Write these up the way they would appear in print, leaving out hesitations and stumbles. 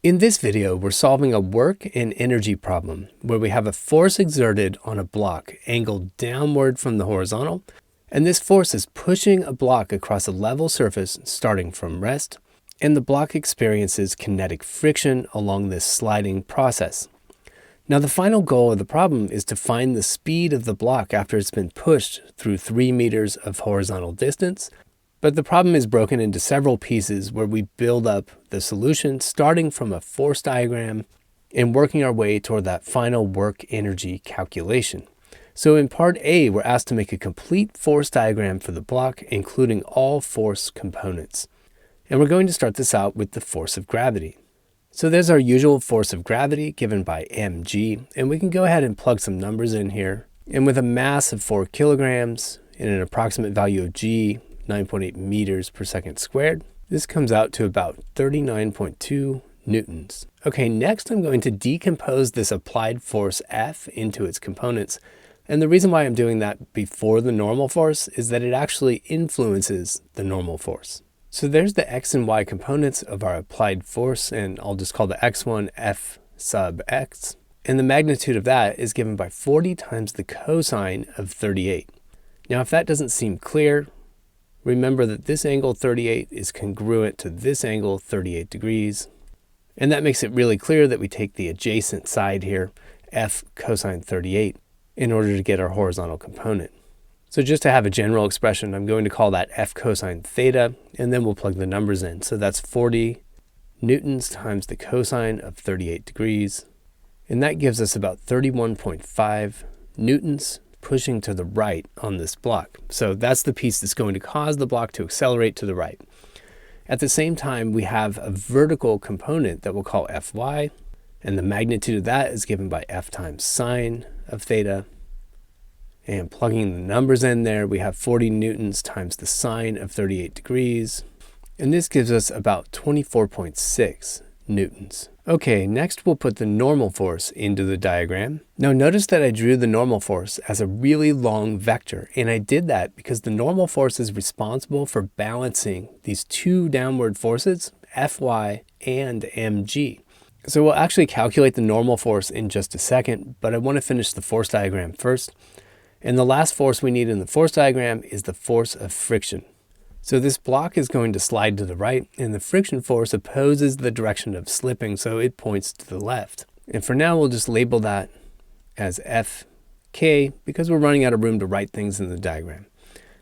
In this video, we're solving a work and energy problem where we have a force exerted on a block angled downward from the horizontal, and this force is pushing a block across a level surface starting from rest, and the block experiences kinetic friction along this sliding process. Now, the final goal of the problem is to find the speed of the block after it's been pushed through 3 meters of horizontal distance. But the problem is broken into several pieces where we build up the solution starting from a force diagram and working our way toward that final work energy calculation. So in part A, we're asked to make a complete force diagram for the block, including all force components. And we're going to start this out with the force of gravity. So there's our usual force of gravity given by mg, and we can go ahead and plug some numbers in here. And with a mass of 4 kilograms and an approximate value of g, 9.8 meters per second squared, this comes out to about 39.2 newtons. Okay, next I'm going to decompose this applied force F into its components. And the reason why I'm doing that before the normal force is that it actually influences the normal force. So there's the x and y components of our applied force, and I'll just call the x one F sub x. And the magnitude of that is given by 40 times the cosine of 38. Now, if that doesn't seem clear, remember that this angle 38 is congruent to this angle 38 degrees. And that makes it really clear that we take the adjacent side here, F cosine 38, in order to get our horizontal component. So just to have a general expression, I'm going to call that F cosine theta, and then we'll plug the numbers in. So that's 40 newtons times the cosine of 38 degrees. And that gives us about 31.5 newtons pushing to the right on this block. So that's the piece that's going to cause the block to accelerate to the right. At the same time, we have a vertical component that we'll call Fy, and the magnitude of that is given by F times sine of theta. And plugging the numbers in there, we have 40 newtons times the sine of 38 degrees. And this gives us about 24.6 newtons. Okay, next we'll put the normal force into the diagram. Now notice that I drew the normal force as a really long vector, and I did that because the normal force is responsible for balancing these two downward forces, Fy and mg. So we'll actually calculate the normal force in just a second, but I want to finish the force diagram first. And the last force we need in the force diagram is the force of friction. So this block is going to slide to the right, and the friction force opposes the direction of slipping, so it points to the left. And for now, we'll just label that as Fk because we're running out of room to write things in the diagram.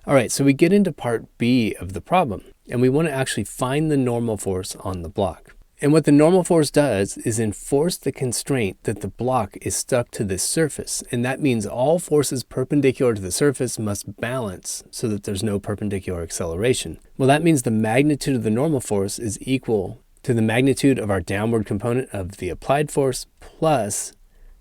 All right, so we get into part B of the problem, and we want to actually find the normal force on the block. And what the normal force does is enforce the constraint that the block is stuck to this surface. And that means all forces perpendicular to the surface must balance so that there's no perpendicular acceleration. Well, that means the magnitude of the normal force is equal to the magnitude of our downward component of the applied force plus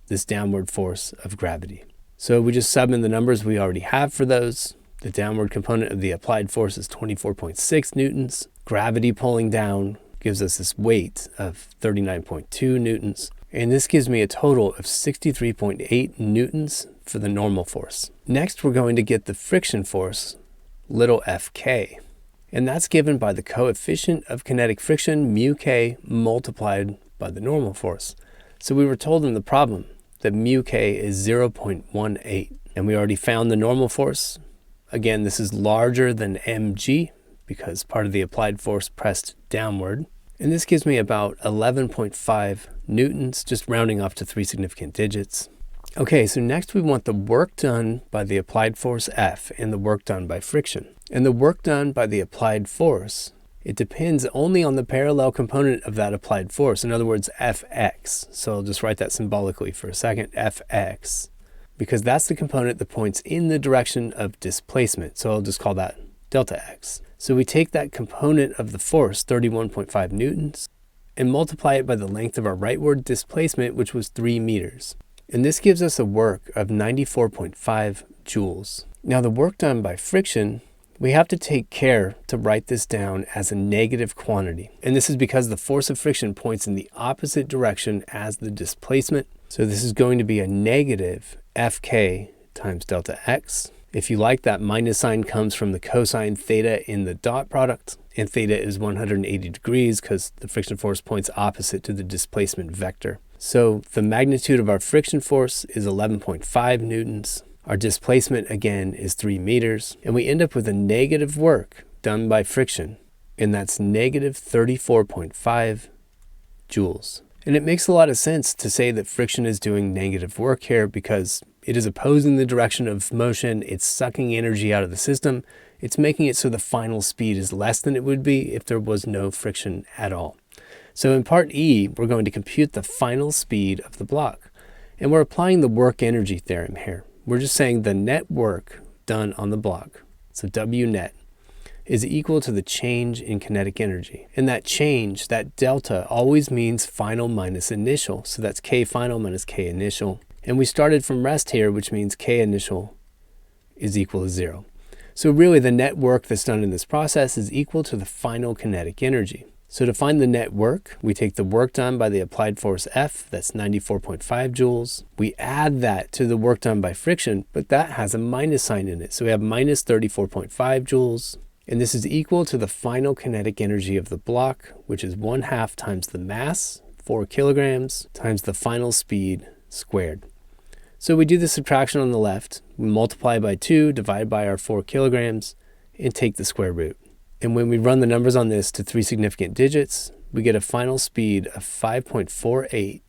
this downward force of gravity. So we just sub in the numbers we already have for those. The downward component of the applied force is 24.6 newtons. Gravity pulling down gives us this weight of 39.2 newtons. And this gives me a total of 63.8 newtons for the normal force. Next, we're going to get the friction force, little fk. And that's given by the coefficient of kinetic friction, mu k, multiplied by the normal force. So we were told in the problem that mu k is 0.18. And we already found the normal force. Again, this is larger than mg because part of the applied force pressed downward. And this gives me about 11.5 newtons, just rounding off to 3 significant digits. Okay, so next we want the work done by the applied force F and the work done by friction. And the work done by the applied force, it depends only on the parallel component of that applied force. In other words, Fx. So I'll just write that symbolically for a second, Fx, because that's the component that points in the direction of displacement. So I'll just call that delta x. So we take that component of the force, 31.5 newtons, and multiply it by the length of our rightward displacement, which was 3 meters. And this gives us a work of 94.5 joules. Now the work done by friction, we have to take care to write this down as a negative quantity. And this is because the force of friction points in the opposite direction as the displacement. So this is going to be a negative Fk times delta x. If you like, that minus sign comes from the cosine theta in the dot product, and theta is 180 degrees because the friction force points opposite to the displacement vector. So the magnitude of our friction force is 11.5 newtons. Our displacement, again, is 3 meters, and we end up with a negative work done by friction, and that's negative 34.5 joules. And it makes a lot of sense to say that friction is doing negative work here because it is opposing the direction of motion, it's sucking energy out of the system, it's making it so the final speed is less than it would be if there was no friction at all. So in part E, we're going to compute the final speed of the block, and we're applying the work energy theorem here. We're just saying the net work done on the block, so W net, is equal to the change in kinetic energy. And that change, that delta, always means final minus initial. So that's K final minus K initial. And we started from rest here, which means K initial is equal to 0. So really the net work that's done in this process is equal to the final kinetic energy. So to find the net work, we take the work done by the applied force F, that's 94.5 joules. We add that to the work done by friction, but that has a minus sign in it. So we have minus 34.5 joules. And this is equal to the final kinetic energy of the block, which is 1/2 times the mass, 4 kilograms, times the final speed squared. So we do the subtraction on the left. We multiply by 2, divide by our 4 kilograms, and take the square root. And when we run the numbers on this to 3 significant digits, we get a final speed of 5.48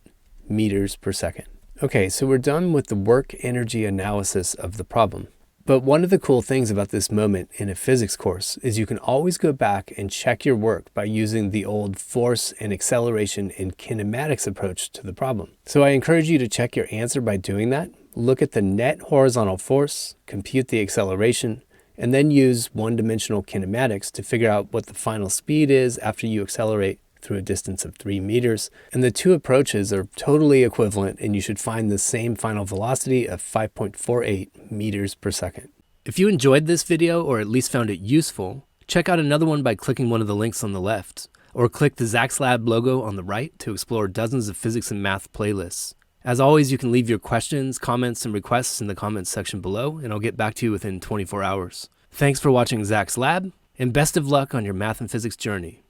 meters per second. Okay, so we're done with the work energy analysis of the problem. But one of the cool things about this moment in a physics course is you can always go back and check your work by using the old force and acceleration and kinematics approach to the problem. So I encourage you to check your answer by doing that. Look at the net horizontal force, compute the acceleration, and then use one-dimensional kinematics to figure out what the final speed is after you accelerate through a distance of 3 meters. And the two approaches are totally equivalent, and you should find the same final velocity of 5.48 meters per second. If you enjoyed this video, or at least found it useful, check out another one by clicking one of the links on the left, or click the Zach's Lab logo on the right to explore dozens of physics and math playlists. As always, you can leave your questions, comments, and requests in the comments section below, and I'll get back to you within 24 hours. Thanks for watching Zach's Lab, and best of luck on your math and physics journey.